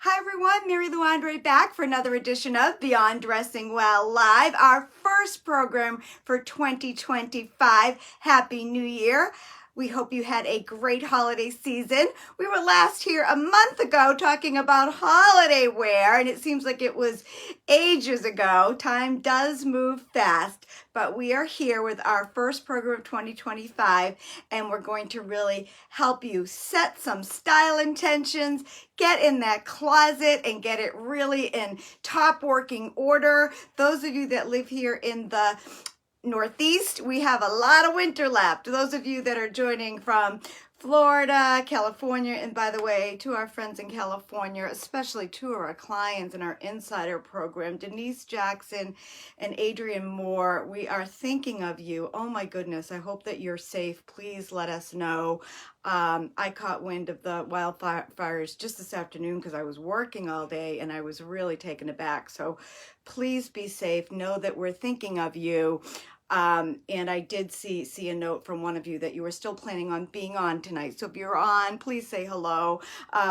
Hi everyone, Mary Lou Andre back for another edition of Beyond Dressing Well Live, our first program for 2025. Happy New Year. We hope you had a great holiday season. We were last here a month ago talking about holiday wear, and it seems like it was ages ago. Time does move fast, but we are here with our first program of 2025, and we're going to really help you set some style intentions, get in that closet and get it really in top working order. Those of you that live here in the Northeast, we have a lot of winter left. Those of you that are joining from Florida, California, and by the way, to our friends in California, especially two of our clients in our insider program, Denise Jackson and Adrian Moore, we are thinking of you. Oh my goodness, I hope that you're safe. Please let us know. I caught wind of the wildfires just this afternoon because I was working all day and I was really taken aback. So please be safe. Know that we're thinking of you. And I did see a note from one of you that you were still planning on being on tonight. So if you're on, please say hello.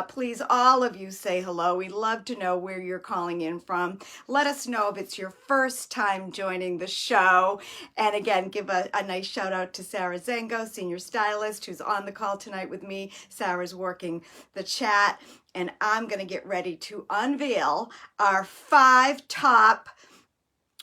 Please, all of you say hello. We'd love to know where you're calling in from. Let us know if it's your first time joining the show. And again, give a nice shout out to Sarah Zango, senior stylist, who's on the call tonight with me. Sarah's working the chat. And I'm going to get ready to unveil our 5 top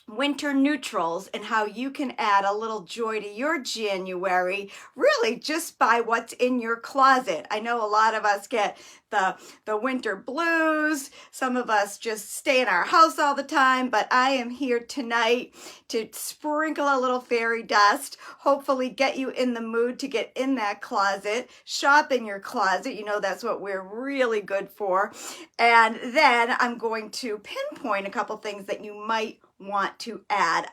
winter neutrals and how you can add a little joy to your January, really just by what's in your closet. I know a lot of us get the winter blues. Some of us just stay in our house all the time, but I am here tonight to sprinkle a little fairy dust, hopefully get you in the mood to get in that closet, shop in your closet. You know, that's what we're really good for. And then I'm going to pinpoint a couple things that you might want to add.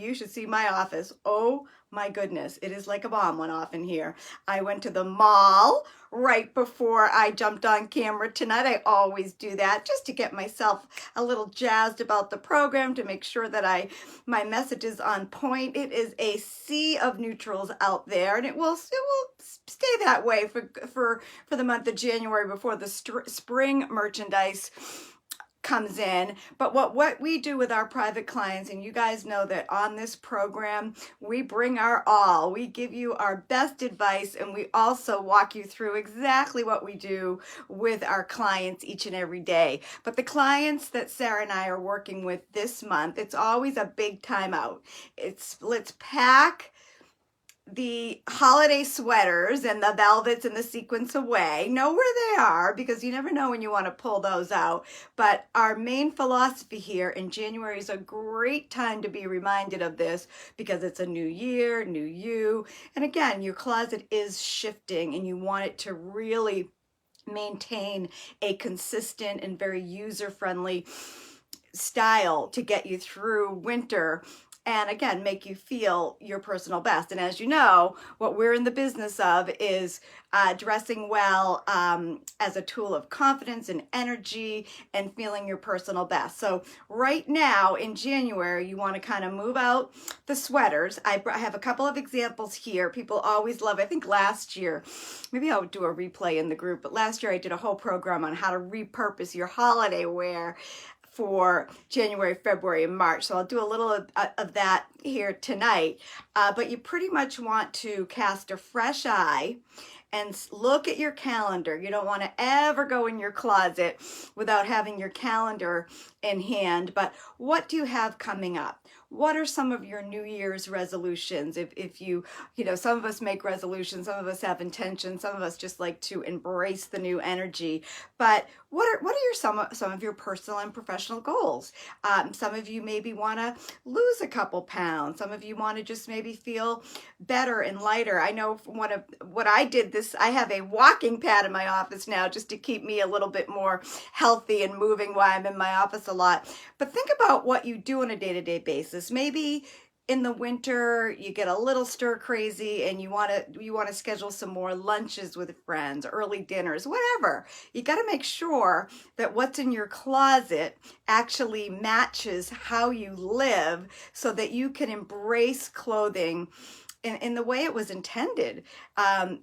You should see my office. Oh my goodness, it is like a bomb went off in here. I went to the mall right before I jumped on camera tonight. I always do that just to get myself a little jazzed about the program, to make sure that my message is on point. It is a sea of neutrals out there, and it will stay that way for the month of January before the spring merchandise comes in. But what we do with our private clients, and you guys know that on this program, we bring our all. We give you our best advice, and we also walk you through exactly what we do with our clients each and every day. But the clients that Sarah and I are working with this month, it's always a big time out. Let's pack the holiday sweaters and the velvets and the sequins away. Know where they are, because you never know when you want to pull those out. But our main philosophy here in January is a great time to be reminded of this, because it's a new year, new you. And again, your closet is shifting and you want it to really maintain a consistent and very user-friendly style to get you through winter, and again, make you feel your personal best. And as you know, what we're in the business of is dressing well as a tool of confidence and energy and feeling your personal best. So right now in January, you want to kind of move out the sweaters. I have a couple of examples here. People always love, I think last year, maybe I'll do a replay in the group, but last year I did a whole program on how to repurpose your holiday wear for January, February, and March. So I'll do a little of that here tonight. But you pretty much want to cast a fresh eye and look at your calendar. You don't want to ever go in your closet without having your calendar in hand. But what do you have coming up? What are some of your New Year's resolutions? If you know, some of us make resolutions, some of us have intentions, some of us just like to embrace the new energy. But what are some of your personal and professional goals? Some of you maybe want to lose a couple pounds. Some of you want to just maybe feel better and lighter. I know what I did I have a walking pad in my office now just to keep me a little bit more healthy and moving while I'm in my office a lot. But think about what you do on a day-to-day basis. Maybe in the winter you get a little stir crazy and you want to schedule some more lunches with friends, early dinners, whatever. You got to make sure that what's in your closet actually matches how you live, so that you can embrace clothing in the way it was intended,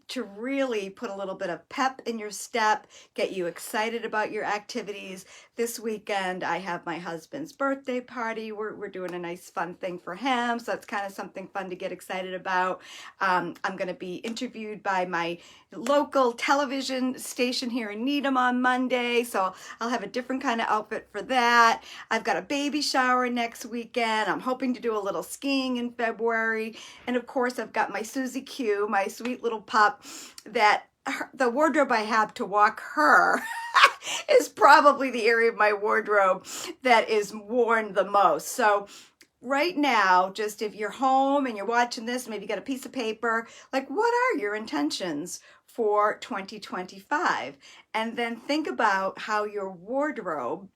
to really put a little bit of pep in your step, get you excited about your activities. This weekend, I have my husband's birthday party. We're doing a nice fun thing for him, so it's kind of something fun to get excited about. I'm going to be interviewed by my local television station here in Needham on Monday, so I'll have a different kind of outfit for that. I've got a baby shower next weekend. I'm hoping to do a little skiing in February. And of course, I've got my Susie Q, my sweet little pup, that the wardrobe I have to walk her is probably the area of my wardrobe that is worn the most. So right now, just if you're home and you're watching this, maybe you got a piece of paper, like what are your intentions for 2025? And then think about how your wardrobe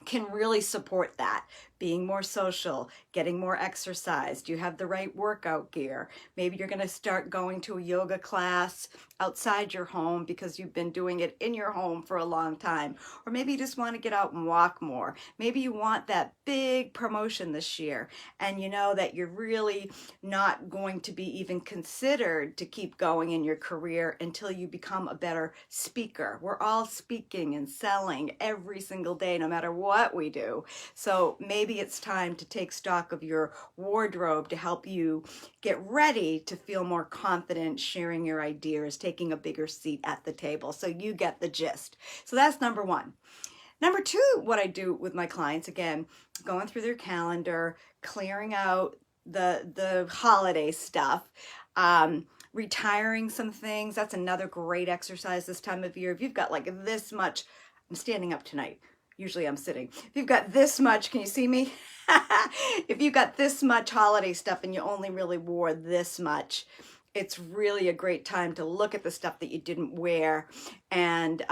can really support that. Being more social, getting more exercise. Do you have the right workout gear? Maybe you're going to start going to a yoga class outside your home because you've been doing it in your home for a long time. Or maybe you just want to get out and walk more. Maybe you want that big promotion this year and you know that you're really not going to be even considered to keep going in your career until you become a better speaker. We're all speaking and selling every single day, no matter what we do. So maybe it's time to take stock of your wardrobe to help you get ready to feel more confident sharing your ideas, taking a bigger seat at the table. So you get the gist. So that's number one. Number two, what I do with my clients, again, going through their calendar, clearing out the holiday stuff, retiring some things. That's another great exercise this time of year. If you've got like this much, I'm standing up tonight. Usually I'm sitting. If you've got this much, can you see me? If you've got this much holiday stuff and you only really wore this much, it's really a great time to look at the stuff that you didn't wear and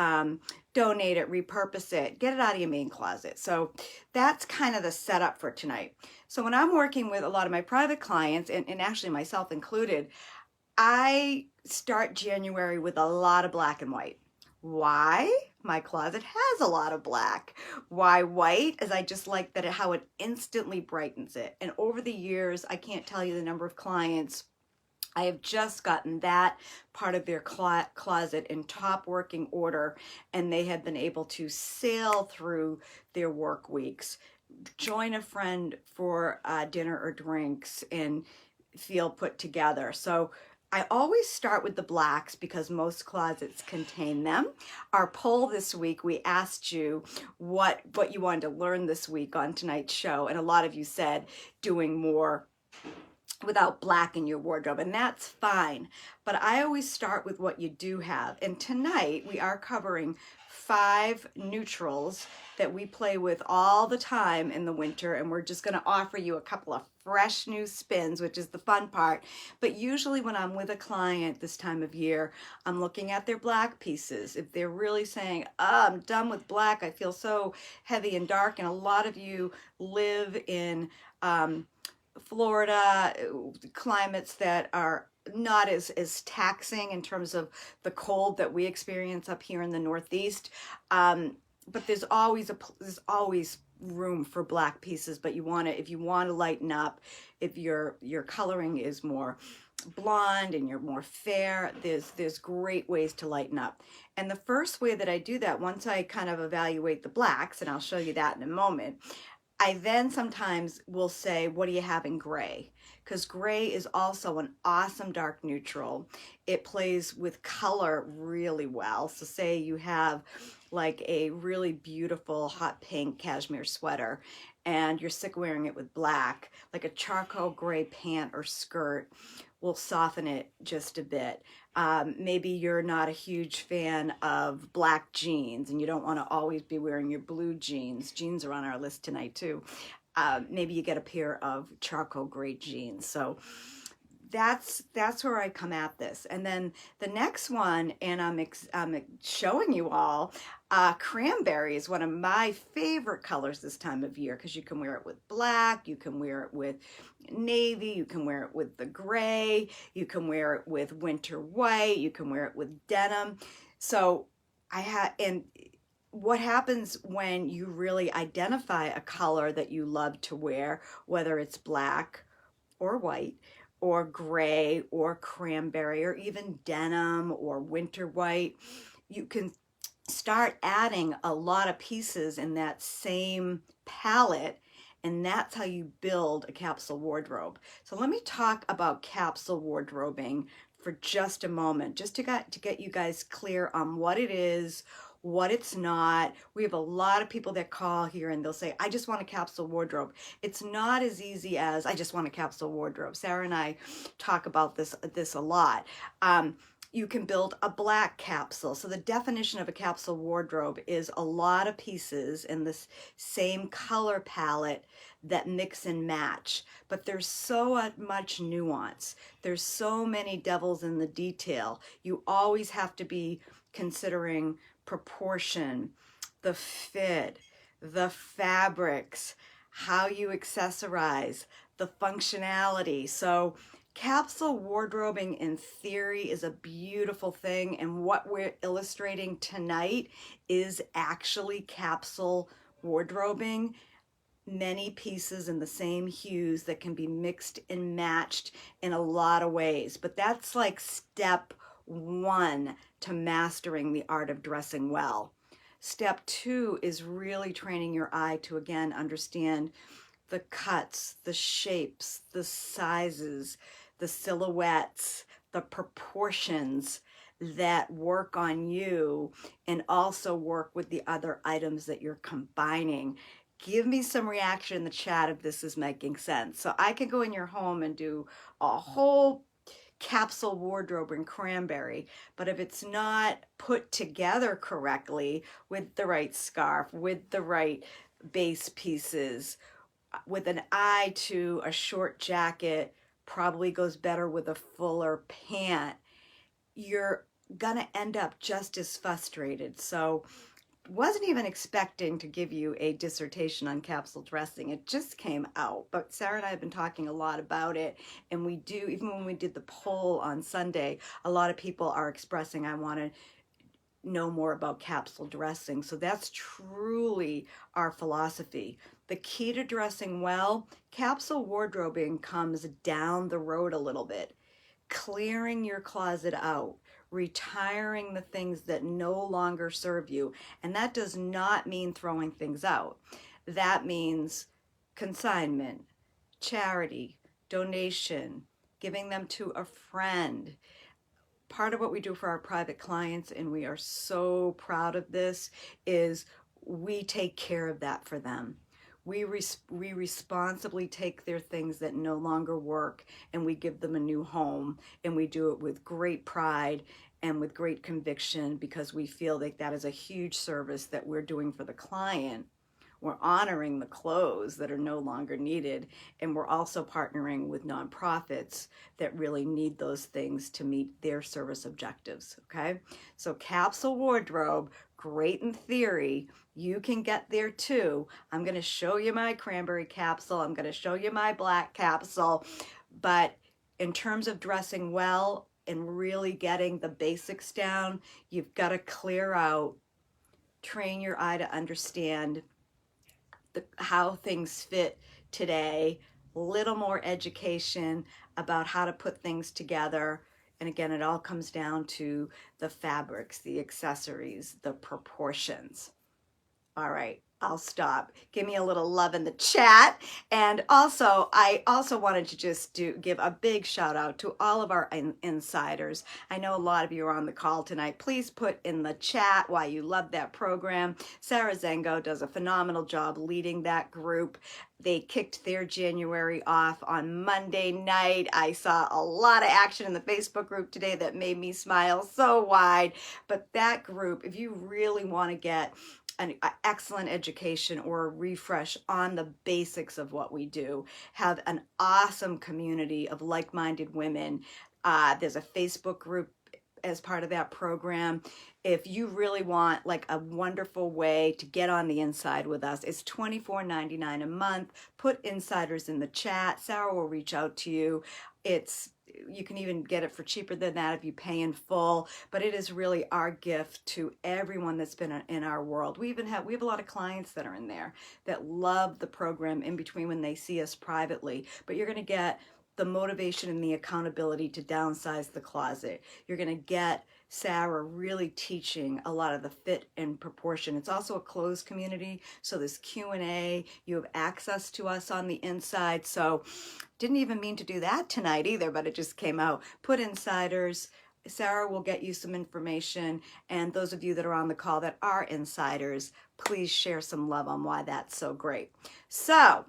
donate it, repurpose it, get it out of your main closet. So that's kind of the setup for tonight. So when I'm working with a lot of my private clients, and actually myself included, I start January with a lot of black and white. Why? My closet has a lot of black. Why white? As I just like that how it instantly brightens it. And over the years, I can't tell you the number of clients I have just gotten that part of their closet in top working order, and they have been able to sail through their work weeks, join a friend for dinner or drinks, and feel put together. So I always start with the blacks because most closets contain them. Our poll this week, we asked you what you wanted to learn this week on tonight's show, and a lot of you said doing more without black in your wardrobe, and that's fine. But I always start with what you do have. And tonight we are covering 5 neutrals that we play with all the time in the winter, and we're just going to offer you a couple of fresh new spins, which is the fun part. But usually when I'm with a client this time of year, I'm looking at their black pieces. If they're really saying, oh, I'm done with black, I feel so heavy and dark, and a lot of you live in Florida, climates that are not as taxing in terms of the cold that we experience up here in the Northeast. But there's always room for black pieces. But if you want to lighten up, if your coloring is more blonde and you're more fair, there's great ways to lighten up. And the first way that I do that, once I kind of evaluate the blacks, and I'll show you that in a moment, I then sometimes will say, what do you have in gray? Because gray is also an awesome dark neutral. It plays with color really well. So say you have like a really beautiful hot pink cashmere sweater and you're sick of wearing it with black, like a charcoal gray pant or skirt will soften it just a bit. Maybe you're not a huge fan of black jeans and you don't want to always be wearing your blue jeans. Jeans are on our list tonight too. Maybe you get a pair of charcoal gray jeans. So that's where I come at this. And then the next one, and I'm showing you all, Cranberry is one of my favorite colors this time of year because you can wear it with black, you can wear it with navy, you can wear it with the gray, you can wear it with winter white, you can wear it with denim. So and what happens when you really identify a color that you love to wear, whether it's black or white, or gray or cranberry or even denim or winter white. You can start adding a lot of pieces in that same palette, and that's how you build a capsule wardrobe. So let me talk about capsule wardrobing for just a moment, just to get you guys clear on what it is, what it's not. We have a lot of people that call here and they'll say, I just want a capsule wardrobe. It's not as easy as I just want a capsule wardrobe. Sarah and I talk about this a lot. You can build a black capsule. So the definition of a capsule wardrobe is a lot of pieces in this same color palette that mix and match. But there's so much nuance. There's so many devils in the detail. You always have to be considering proportion, the fit, the fabrics, how you accessorize, the functionality. So capsule wardrobing in theory is a beautiful thing, and what we're illustrating tonight is actually capsule wardrobing. Many pieces in the same hues that can be mixed and matched in a lot of ways, but that's like step one to mastering the art of dressing well. Step two is really training your eye to, again, understand the cuts, the shapes, the sizes, the silhouettes, the proportions that work on you and also work with the other items that you're combining. Give me some reaction in the chat if this is making sense. So I could go in your home and do a whole capsule wardrobe in Cranberry, but if it's not put together correctly with the right scarf, with the right base pieces, with an eye to a short jacket, probably goes better with a fuller pant, you're gonna end up just as frustrated. So wasn't even expecting to give you a dissertation on capsule dressing. It just came out, but Sarah and I have been talking a lot about it, and we do, even when we did the poll on Sunday, a lot of people are expressing, I want to know more about capsule dressing. So that's truly our philosophy. The key to dressing well, capsule wardrobing comes down the road a little bit. Clearing your closet out, retiring the things that no longer serve you. And that does not mean throwing things out. That means consignment, charity, donation, giving them to a friend. Part of what we do for our private clients, and we are so proud of this, is we take care of that for them. We responsibly take their things that no longer work and we give them a new home, and we do it with great pride and with great conviction because we feel like that is a huge service that we're doing for the client. We're honoring the clothes that are no longer needed, and we're also partnering with nonprofits that really need those things to meet their service objectives, okay? So capsule wardrobe, great in theory. You can get there too. I'm gonna show you my cranberry capsule. I'm gonna show you my black capsule. But in terms of dressing well and really getting the basics down, you've gotta clear out, train your eye to understand how things fit today, a little more education about how to put things together. And again, it all comes down to the fabrics, the accessories, the proportions. All right, I'll stop. Give me a little love in the chat. And also, I also wanted to just give a big shout out to all of our insiders. I know a lot of you are on the call tonight. Please put in the chat why you love that program. Sarah Zengo does a phenomenal job leading that group. They kicked their January off on Monday night. I saw a lot of action in the Facebook group today that made me smile so wide. But that group, if you really want to get an excellent education or a refresh on the basics of what we do, have an awesome community of like-minded women. There's a Facebook group as part of that program. If you really want like a wonderful way to get on the inside with us, it's $24.99 a month. Put insiders in the chat. Sarah will reach out to you. You can even get it for cheaper than that if you pay in full, but it is really our gift to everyone that's been in our world. We have a lot of clients that are in there that love the program in between when they see us privately, but you're going to get the motivation and the accountability to downsize the closet. You're going to get Sarah really teaching a lot of the fit and proportion. It's also a closed community, so there's Q&A. You have access to us on the inside. So didn't even mean to do that tonight either, but it just came out. Put insiders. Sarah will get you some information, and those of you that are on the call that are insiders, please share some love on why that's so great. So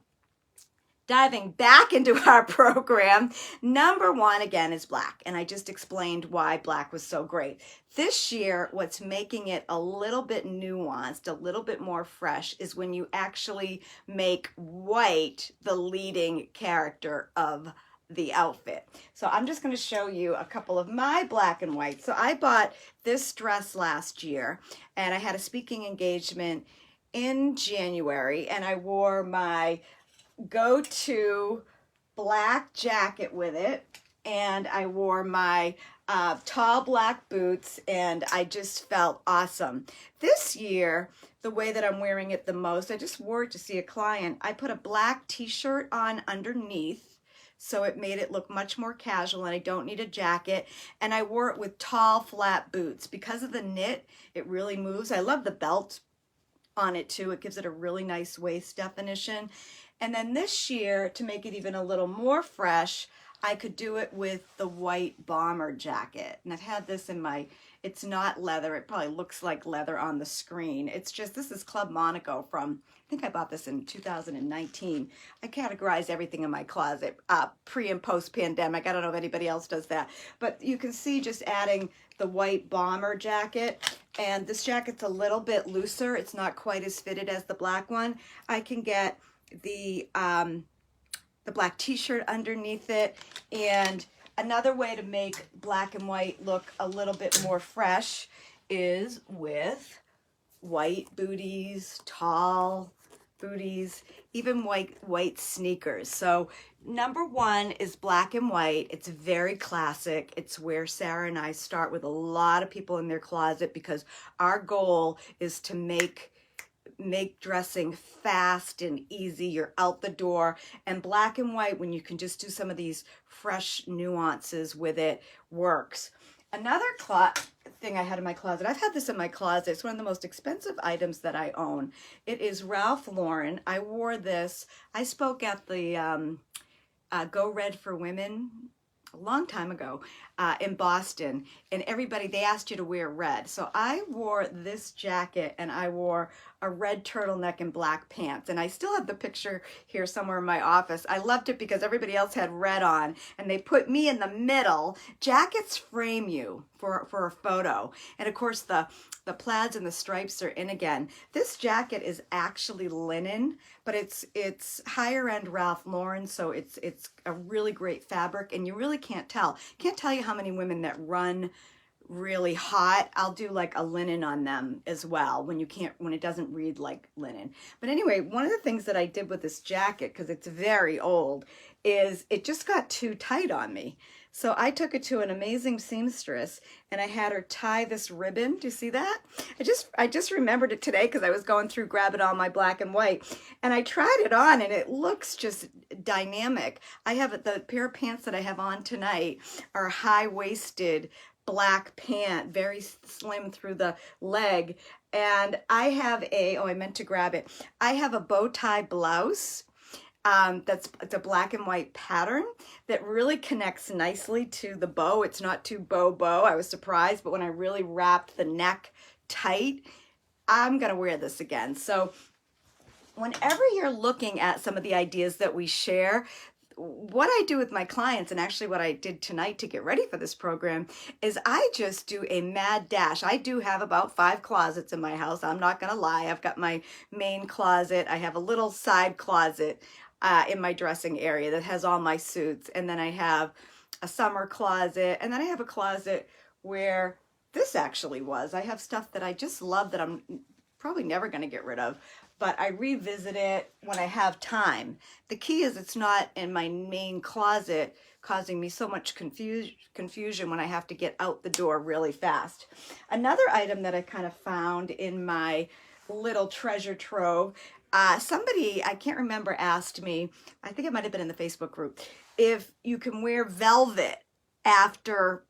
diving back into our program, number one, again, is black. And I just explained why black was so great. This year, what's making it a little bit nuanced, a little bit more fresh, is when you actually make white the leading character of the outfit. So I'm just going to show you a couple of my black and white. So I bought this dress last year, and I had a speaking engagement in January, and I wore my go-to black jacket with it, and I wore my tall black boots, and I just felt awesome. This year, the way that I'm wearing it the most, I just wore it to see a client. I put a black t-shirt on underneath, so it made it look much more casual, and I don't need a jacket, and I wore it with tall flat boots. Because of the knit, it really moves. I love the belt on it too. It gives it a really nice waist definition. And then this year, to make it even a little more fresh, I could do it with the white bomber jacket. And I've had this in my, it's not leather. It probably looks like leather on the screen. It's just, this is Club Monaco from, I think I bought this in 2019. I categorize everything in my closet, pre and post pandemic. I don't know if anybody else does that. But you can see just adding the white bomber jacket. And this jacket's a little bit looser. It's not quite as fitted as the black one. I can get the black t-shirt underneath it. And another way to make black and white look a little bit more fresh is with white booties, tall booties, even white sneakers. So number one is black and white. It's very classic. It's where Sarah and I start with a lot of people in their closet, because our goal is to make dressing fast and easy. You're out the door. And black and white, when you can just do some of these fresh nuances with it, works. Another thing I had in my closet, I've had this in my closet. It's one of the most expensive items that I own. It is Ralph Lauren. I wore this. I spoke at the Go Red for Women a long time ago in Boston, and everybody, they asked you to wear red. So I wore this jacket, and I wore a red turtleneck and black pants, and I still have the picture here somewhere in my office. I loved it because everybody else had red on, and they put me in the middle. Jackets frame you for a photo, and of course the plaids and the stripes are in again. This jacket is actually linen, but it's higher end Ralph Lauren, so it's a really great fabric, and you really can't tell. Can't tell you how many women that run really hot. I'll do like a linen on them as well when it doesn't read like linen. But anyway, one of the things that I did with this jacket, because it's very old, is it just got too tight on me. So I took it to an amazing seamstress, and I had her tie this ribbon. Do you see that? I just remembered it today because I was going through grabbing all my black and white, and I tried it on, and it looks just dynamic. I have the pair of pants that I have on tonight are high-waisted black pant, very slim through the leg, and I have I meant to grab it. I have a bow tie blouse. It's a black and white pattern that really connects nicely to the bow. It's not too bow. I was surprised, but when I really wrapped the neck tight, I'm gonna wear this again. So whenever you're looking at some of the ideas that we share, what I do with my clients, and actually what I did tonight to get ready for this program, is I just do a mad dash. I do have about 5 closets in my house. I'm not gonna lie. I've got my main closet. I have a little side closet in my dressing area that has all my suits. And then I have a summer closet. And then I have a closet where this actually was. I have stuff that I just love that I'm probably never going to get rid of, but I revisit it when I have time. The key is it's not in my main closet causing me so much confusion when I have to get out the door really fast. Another item that I kind of found in my little treasure trove. Somebody, I can't remember, asked me, I think it might have been in the Facebook group, if you can wear velvet after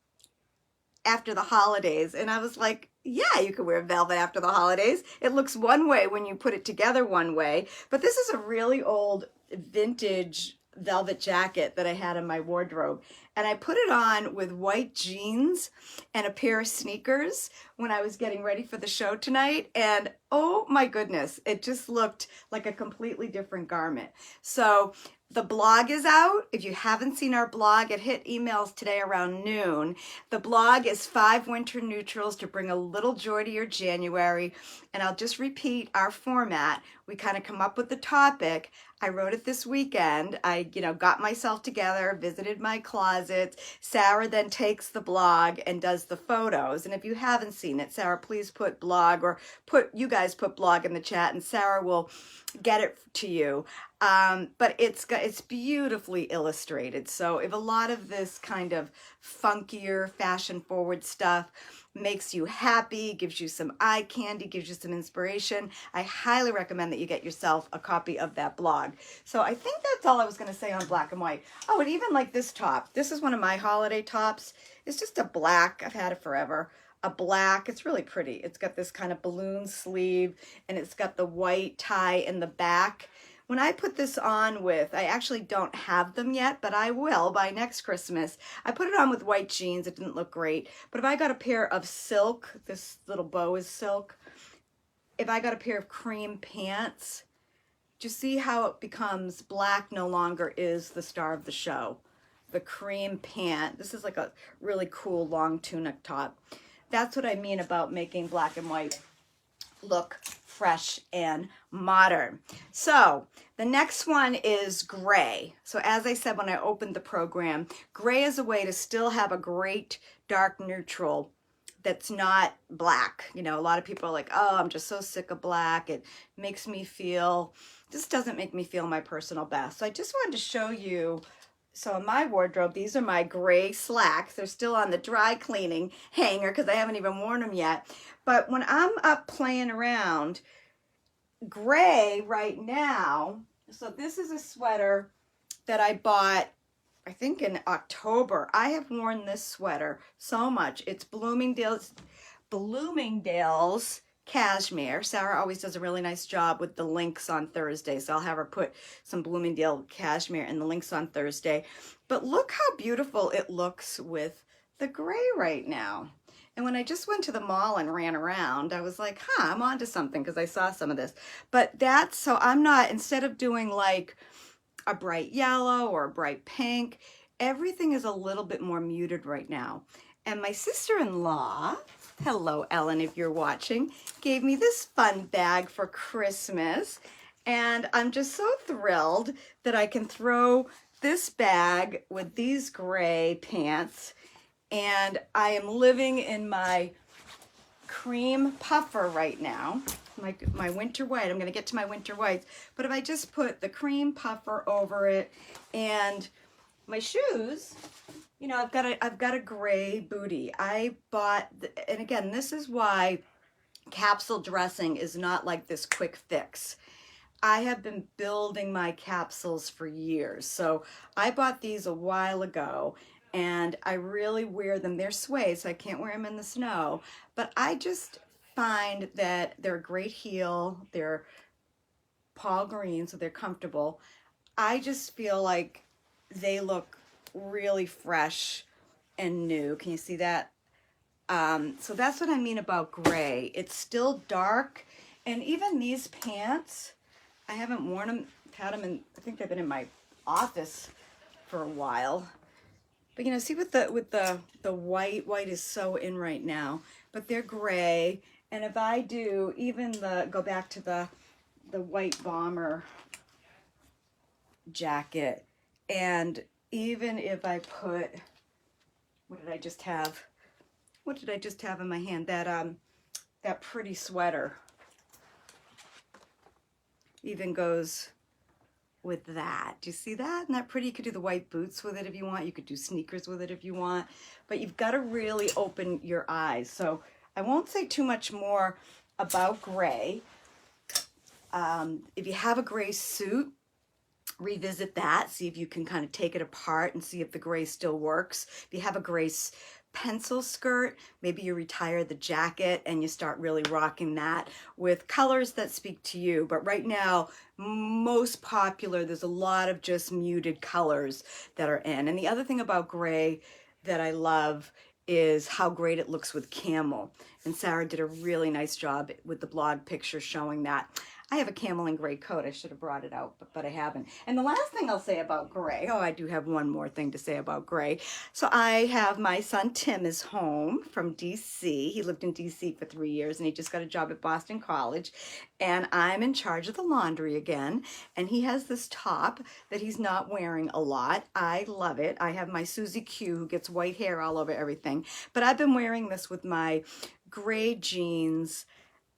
the holidays. And I was like, yeah, you can wear velvet after the holidays. It looks one way when you put it together one way. But this is a really old vintage velvet jacket that I had in my wardrobe. And I put it on with white jeans and a pair of sneakers when I was getting ready for the show tonight. And oh my goodness, it just looked like a completely different garment. So the blog is out. If you haven't seen our blog, it hit emails today around noon. The blog is 5 winter neutrals to bring a little joy to your January. And I'll just repeat our format. We kind of come up with the topic. I wrote it this weekend. I, got myself together, visited my closets. Sarah then takes the blog and does the photos. And if you haven't seen it, Sarah, please put blog, or you guys put blog in the chat, and Sarah will get it to you. But it's beautifully illustrated. So if a lot of this kind of funkier, fashion forward stuff makes you happy, gives you some eye candy, gives you some inspiration, I highly recommend that you get yourself a copy of that blog. So I think that's all I was going to say on black and white. Oh, and even like this top. This is one of my holiday tops. It's just a black. I've had it forever. A black. It's really pretty. It's got this kind of balloon sleeve, and it's got the white tie in the back. When I put this on with, I actually don't have them yet, but I will by next Christmas. I put it on with white jeans. It didn't look great. But if I got a pair of silk, this little bow is silk. If I got a pair of cream pants, do you see how it becomes black no longer is the star of the show? The cream pant. This is like a really cool long tunic top. That's what I mean about making black and white look fresh and modern. So the next one is gray. So as I said when I opened the program, gray is a way to still have a great dark neutral that's not black. A lot of people are like, oh, I'm just so sick of black. It makes me feel, this doesn't make me feel my personal best. So I just wanted to show you. So in my wardrobe, these are my gray slacks. They're still on the dry cleaning hanger because I haven't even worn them yet. But when I'm up playing around, gray right now, so this is a sweater that I bought, I think in October. I have worn this sweater so much. It's Bloomingdale's cashmere. Sarah always does a really nice job with the links on Thursday, so I'll have her put some Bloomingdale cashmere in the links on Thursday. But look how beautiful it looks with the gray right now. And when I just went to the mall and ran around, I was like, I'm onto something because I saw some of this. But that's, so I'm not, instead of doing like a bright yellow or a bright pink, everything is a little bit more muted right now. And my sister-in-law, hello Ellen if you're watching, gave me this fun bag for Christmas. And I'm just so thrilled that I can throw this bag with these gray pants. And I am living in my cream puffer right now, my winter white. I'm going to get to my winter whites. But if I just put the cream puffer over it and my shoes, I've got a gray booty. I bought, and again, this is why capsule dressing is not like this quick fix. I have been building my capsules for years. So I bought these a while ago. And I really wear them. They're suede, so I can't wear them in the snow. But I just find that they're a great heel. They're Paul green, so they're comfortable. I just feel like they look really fresh and new. Can you see that? So that's what I mean about gray. It's still dark. And even these pants, I haven't worn them. I've had them in, I think they've been in my office for a while. But see with the white is so in right now, but they're gray. And if I do even go back to the white bomber jacket, and even if I put, what did I just have in my hand? That pretty sweater even goes with that. Do you see that? Isn't that pretty? You could do the white boots with it if you want. You could do sneakers with it if you want. But you've got to really open your eyes. So I won't say too much more about gray. If you have a gray suit, revisit that, see if you can kind of take it apart and see if the gray still works. If you have a gray pencil skirt, maybe you retire the jacket and you start really rocking that with colors that speak to you. But right now, most popular, there's a lot of just muted colors that are in. And the other thing about gray that I love is how great it looks with camel. And Sarah did a really nice job with the blog picture showing that. I have a camel and gray coat. I should have brought it out, but I haven't. And the last thing I'll say about gray, I do have one more thing to say about gray. So I have my son Tim is home from DC. He lived in DC for 3 years and he just got a job at Boston College. And I'm in charge of the laundry again. And he has this top that he's not wearing a lot. I love it. I have my Susie Q who gets white hair all over everything. But I've been wearing this with my gray jeans,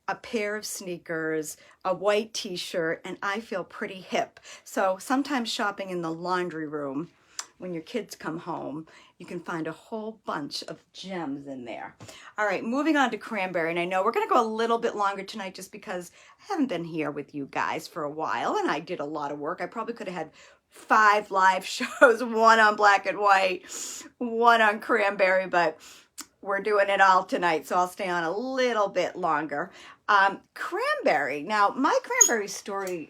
a pair of sneakers, a white t-shirt, and I feel pretty hip. So sometimes shopping in the laundry room, when your kids come home, you can find a whole bunch of gems in there. All right, moving on to Cranberry. And I know we're gonna go a little bit longer tonight just because I haven't been here with you guys for a while and I did a lot of work. I probably could have had 5 live shows, one on black and white, one on Cranberry, but we're doing it all tonight, so I'll stay on a little bit longer. Cranberry. Now, my Cranberry story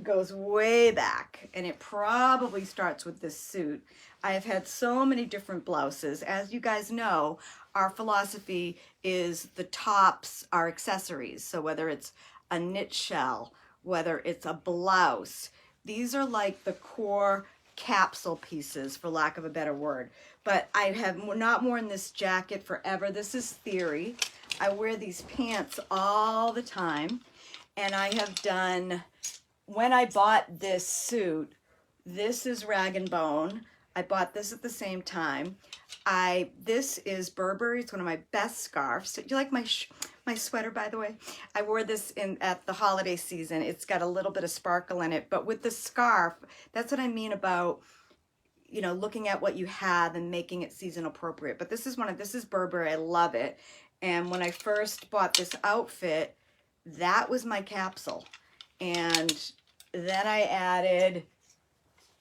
goes way back, and it probably starts with this suit. I have had so many different blouses. As you guys know, our philosophy is the tops are accessories. So whether it's a knit shell, whether it's a blouse, these are like the core capsule pieces, for lack of a better word. But I have not worn this jacket forever. This is Theory. I wear these pants all the time. And I have done, when I bought this suit, this is Rag & Bone. I bought this at the same time. This is Burberry. It's one of my best scarves. Do you like my sweater, by the way? I wore this at the holiday season. It's got a little bit of sparkle in it, but with the scarf, that's what I mean about, you know, looking at what you have and making it season appropriate. But this is Burberry. I love it. And when I first bought this outfit, that was my capsule. And then I added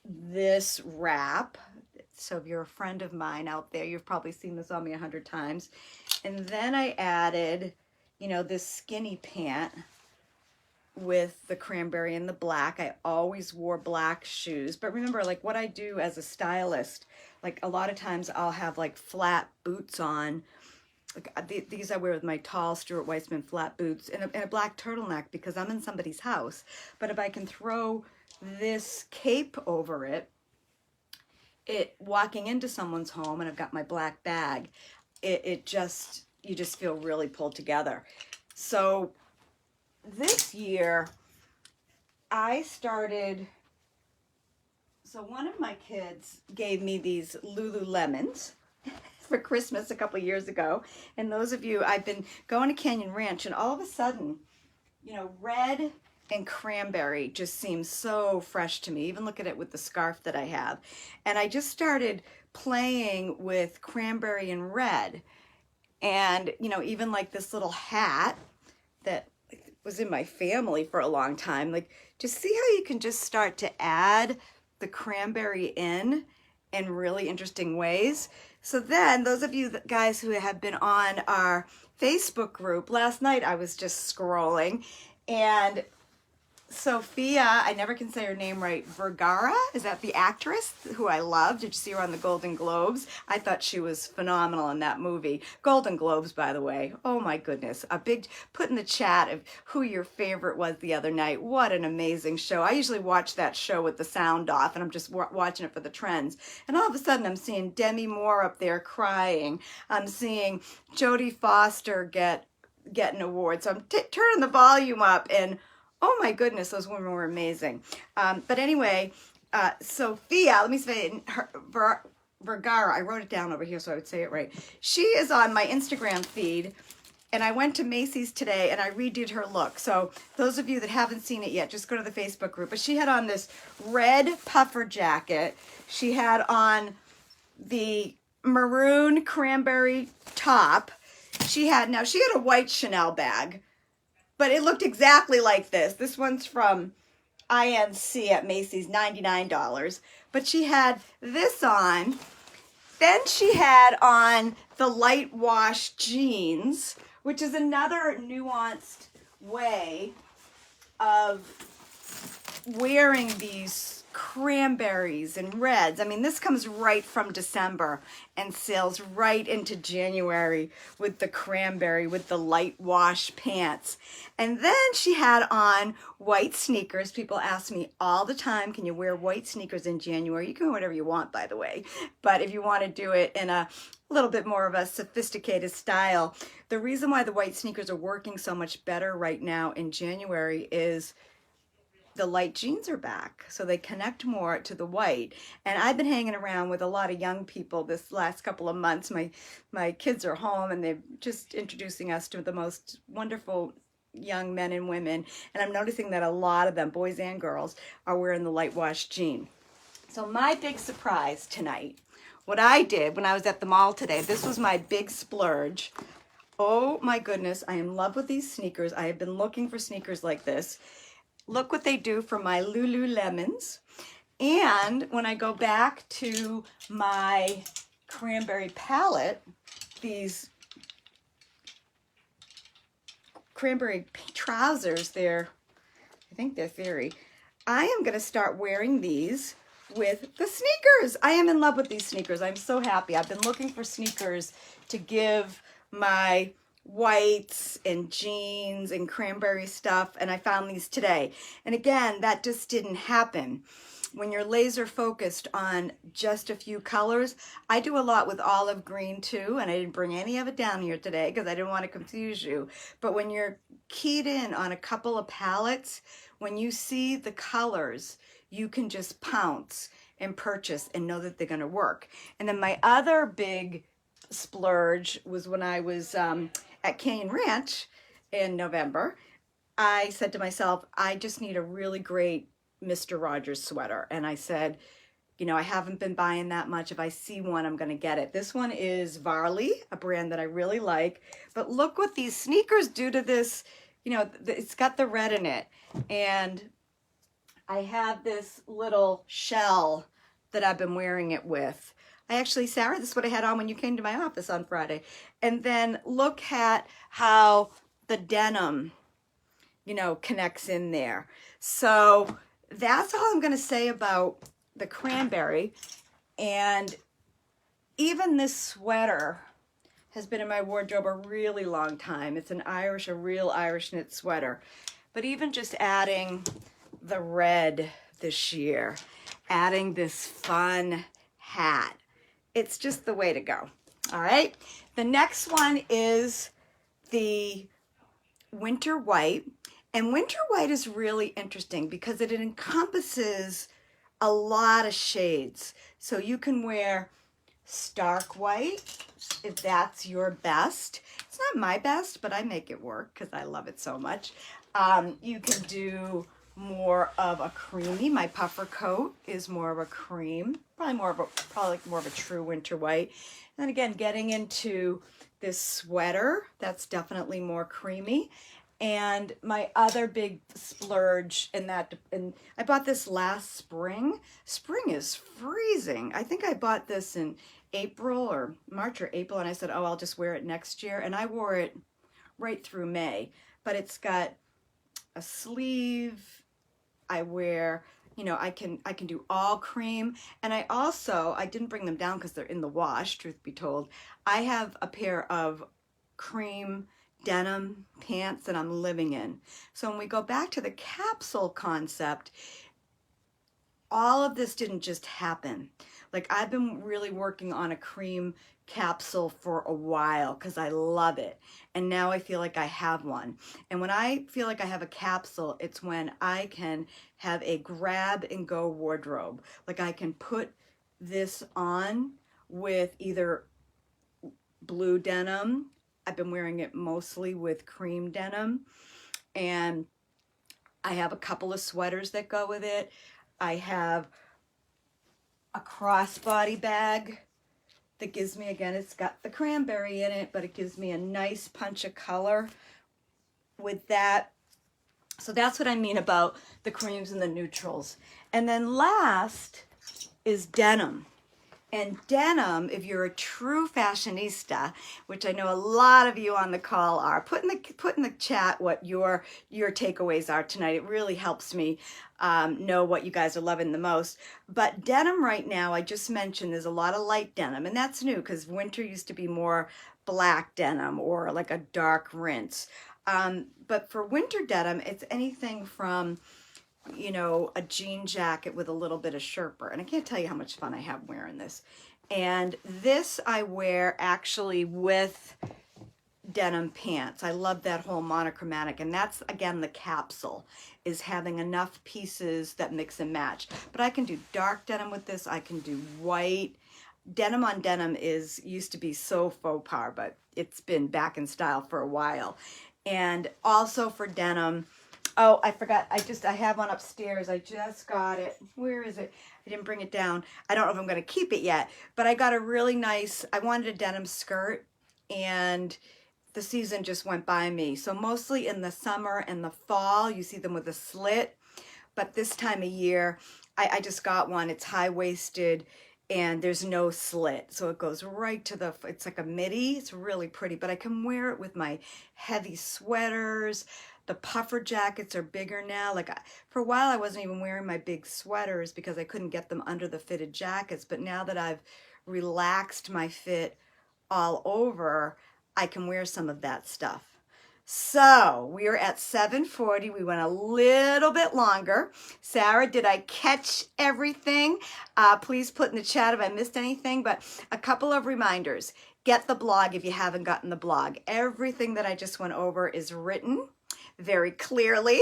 this wrap. So if you're a friend of mine out there, you've probably seen this on me 100 times. And then I added, you know, this skinny pant with the Cranberry and the black. I always wore black shoes. But remember, like what I do as a stylist, like a lot of times I'll have like flat boots on. Like these I wear with my tall Stuart Weitzman flat boots and a black turtleneck because I'm in somebody's house. But if I can throw this cape over it, walking into someone's home and I've got my black bag, you just feel really pulled together. So this year I started, so one of my kids gave me these Lululemons for Christmas a couple years ago. And those of you, I've been going to Canyon Ranch and all of a sudden, you know, red and Cranberry just seems so fresh to me. Even look at it with the scarf that I have. And I just started playing with Cranberry and red. And, you know, even like this little hat that was in my family for a long time. Like, just see how you can just start to add the Cranberry in really interesting ways. So then, those of you guys who have been on our Facebook group, last night I was just scrolling, and Sophia, I never can say her name right, Vergara, is that the actress who I love? Did you see her on the Golden Globes? I thought she was phenomenal in that movie. Golden Globes, by the way. Oh my goodness. A big, put in the chat of who your favorite was the other night. What an amazing show. I usually watch that show with the sound off and I'm just watching it for the trends. And all of a sudden I'm seeing Demi Moore up there crying. I'm seeing Jodie Foster get an award. So I'm turning the volume up and oh my goodness, those women were amazing. But anyway, Sophia, let me say Vergara, I wrote it down over here so I would say it right. She is on my Instagram feed, and I went to Macy's today and I redid her look. So those of you that haven't seen it yet, just go to the Facebook group. But she had on this red puffer jacket. She had on the maroon Cranberry top. She had a white Chanel bag. but it looked exactly like this. This one's from INC at Macy's, $99. But she had this on. Then she had on the light wash jeans, which is another nuanced way of wearing these cranberries and reds. I mean, this comes right from December and sails right into January with the cranberry, with the light wash pants. And then she had on white sneakers. People ask me all the time, can you wear white sneakers in January? You can wear whatever you want, by the way. But if you want to do it in a little bit more of a sophisticated style, the reason why the white sneakers are working so much better right now in January is the light jeans are back, so they connect more to the white. And I've been hanging around with a lot of young people this last couple of months. My kids are home, and they're just introducing us to the most wonderful young men and women. And I'm noticing that a lot of them, boys and girls, are wearing the light wash jean. So my big surprise tonight, what I did when I was at the mall today, this was my big splurge. Oh my goodness, I am in love with these sneakers. I have been looking for sneakers like this. Look what they do for my Lululemons. And when I go back to my cranberry palette, these cranberry trousers, I think they're fairy. I am going to start wearing these with the sneakers. I am in love with these sneakers. I'm so happy. I've been looking for sneakers to give my whites and jeans and cranberry stuff, and I found these today. And again, that just didn't happen. When you're laser focused on just a few colors, I do a lot with olive green too, and I didn't bring any of it down here today because I didn't want to confuse you. But when you're keyed in on a couple of palettes, when you see the colors, you can just pounce and purchase and know that they're going to work. And then my other big splurge was when I was at Canyon Ranch in November. I said to myself, I just need a really great Mr. Rogers sweater. And I said, you know, I haven't been buying that much. If I see one, I'm going to get it. This one is Varley, a brand that I really like. But look what these sneakers do to this. You know, it's got the red in it. And I have this little shell that I've been wearing it with. Actually, Sarah, this is what I had on when you came to my office on Friday. And then look at how the denim, you know, connects in there. So that's all I'm going to say about the cranberry. And even this sweater has been in my wardrobe a really long time. It's a real Irish knit sweater. But even just adding the red this year, adding this fun hat, it's just the way to go. All right. The next one is the winter white. And winter white is really interesting because it encompasses a lot of shades. So you can wear stark white if that's your best. It's not my best, but I make it work because I love it so much. You can do more of a creamy. My puffer coat is more of a cream, probably more of a true winter white. And then again, getting into this sweater, that's definitely more creamy. And my other big splurge and I bought this last spring. Spring is freezing. I think I bought this in April or March or April, and I said, oh, I'll just wear it next year. And I wore it right through May, but it's got a sleeve. I wear, you know, I can do all cream. And I didn't bring them down because they're in the wash, truth be told. I have a pair of cream denim pants that I'm living in. So when we go back to the capsule concept, all of this didn't just happen. Like, I've been really working on a cream capsule for a while because I love it. And now I feel like I have one. And when I feel like I have a capsule, it's when I can have a grab and go wardrobe. Like, I can put this on with either blue denim. I've been wearing it mostly with cream denim. And I have a couple of sweaters that go with it. I have a crossbody bag that gives me, again, it's got the cranberry in it, but it gives me a nice punch of color with that. So that's what I mean about the creams and the neutrals. And then last is denim. And denim, if you're a true fashionista, which I know a lot of you on the call are, put in the chat what your takeaways are tonight. It really helps me know what you guys are loving the most. But denim right now, I just mentioned, there's a lot of light denim, and that's new because winter used to be more black denim or like a dark rinse. But for winter denim, it's anything from, you know, a jean jacket with a little bit of Sherpa. And I can't tell you how much fun I have wearing this. And this I wear actually with denim pants. I love that whole monochromatic. And that's, again, the capsule, is having enough pieces that mix and match. But I can do dark denim with this. I can do white. Denim on denim used to be so faux pas, but it's been back in style for a while. And also for denim, oh, I forgot. I have one upstairs. I just got it. Where is it? I didn't bring it down. I don't know if I'm going to keep it yet, but I got a really nice, I wanted a denim skirt, and the season just went by me. So mostly in the summer and the fall, you see them with a slit. But this time of year, I just got one. It's high-waisted, and there's no slit. So it goes right to the, it's like a midi. It's really pretty, but I can wear it with my heavy sweaters. The puffer jackets are bigger now. Like for a while, I wasn't even wearing my big sweaters because I couldn't get them under the fitted jackets. But now that I've relaxed my fit all over, I can wear some of that stuff. So we are at 7:40. We went a little bit longer. Sarah, did I catch everything? Please put in the chat if I missed anything, but a couple of reminders. Get the blog if you haven't gotten the blog. Everything that I just went over is written very clearly.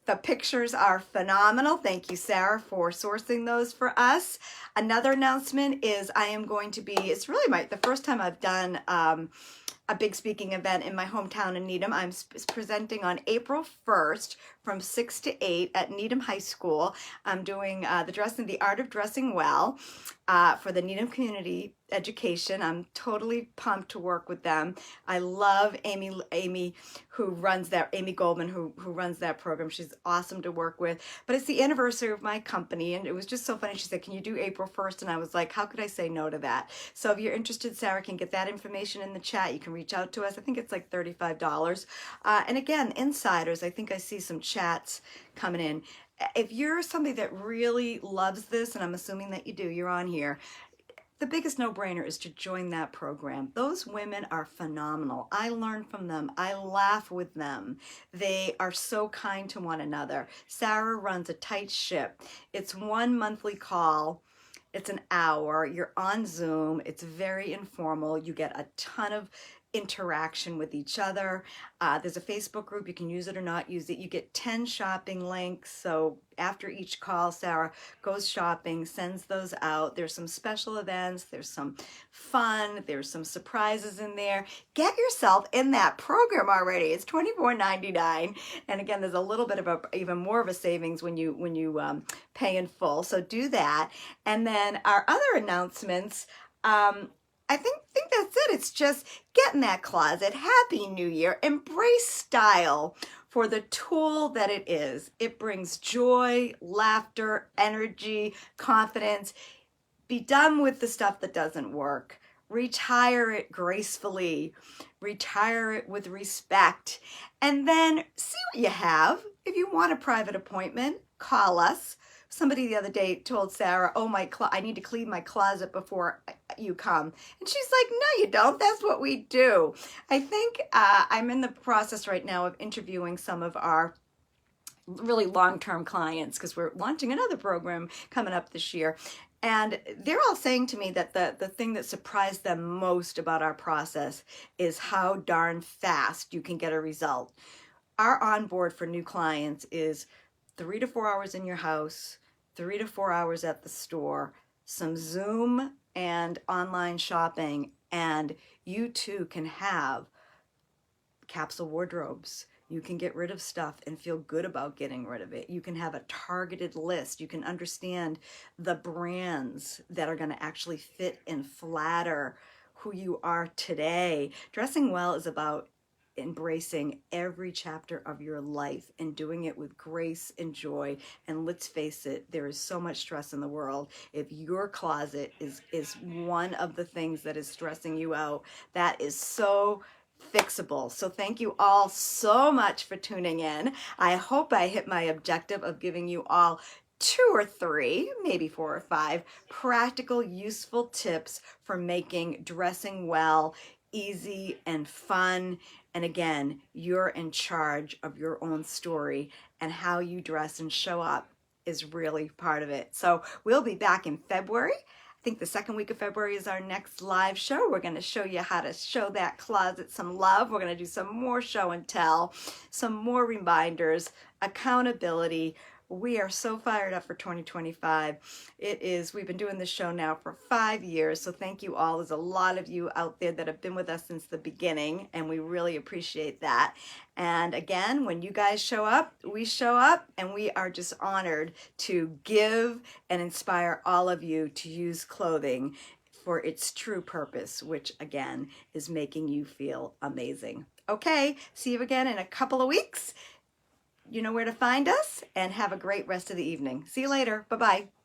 The pictures are phenomenal. Thank you, Sarah, for sourcing those for us. Another announcement is I am going to be, it's really the first time I've done a big speaking event in my hometown in Needham. I'm presenting on April 1st from 6 to 8 at Needham High School. I'm doing the Art of Dressing Well for the Needham Community Education. I'm totally pumped to work with them. I love Amy who runs that, Amy Goldman, who runs that program. She's awesome to work with. But it's the anniversary of my company, and it was just so funny. She said, can you do April 1st? And I was like, how could I say no to that? So if you're interested, Sarah can get that information in the chat. You can reach out to us. I think it's like $35. And again, insiders, I think I see some chats coming in. If you're somebody that really loves this, and I'm assuming that you do, you're on here, the biggest no-brainer is to join that program. Those women are phenomenal. I learn from them. I laugh with them. They are so kind to one another. Sarah runs a tight ship. It's one monthly call. It's an hour. You're on Zoom. It's very informal. You get a ton of interaction with each other. There's a Facebook group. You can use it or not use it. You get 10 shopping links. So after each call, Sarah goes shopping, sends those out. There's some special events. There's some fun. There's some surprises in there. Get yourself in that program already. It's $24.99. And again, there's a little bit of even more of a savings when you pay in full. So do that. And then our other announcements, I think that's it. It's just get in that closet. Happy New Year. Embrace style for the tool that it is. It brings joy, laughter, energy, confidence. Be done with the stuff that doesn't work. Retire it gracefully. Retire it with respect. And then see what you have. If you want a private appointment, call us. Somebody the other day told Sarah, oh, I need to clean my closet before you come. And she's like, no, you don't. That's what we do. I think I'm in the process right now of interviewing some of our really long-term clients because we're launching another program coming up this year. And they're all saying to me that the thing that surprised them most about our process is how darn fast you can get a result. Our onboard for new clients is 3 to 4 hours in your house, 3 to 4 hours at the store, some Zoom and online shopping, and you too can have capsule wardrobes. You can get rid of stuff and feel good about getting rid of it. You can have a targeted list. You can understand the brands that are going to actually fit and flatter who you are today. Dressing well is about embracing every chapter of your life and doing it with grace and joy. And let's face it, there is so much stress in the world. If your closet is one of the things that is stressing you out, that is so fixable. So thank you all so much for tuning in. I hope I hit my objective of giving you all 2 or 3, maybe 4 or 5 practical, useful tips for making dressing well easy and fun. And again, you're in charge of your own story, and how you dress and show up is really part of it. So we'll be back in February. I think the second week of February is our next live show. We're going to show you how to show that closet some love. We're going to do some more show and tell, some more reminders, accountability. We are so fired up for 2025. We've been doing this show now for 5 years, so thank you all. There's a lot of you out there that have been with us since the beginning, and we really appreciate that. And again, when you guys show up, we show up, and we are just honored to give and inspire all of you to use clothing for its true purpose, which again is making you feel amazing. Okay, see you again in a couple of weeks. You know where to find us, and have a great rest of the evening. See you later. Bye-bye.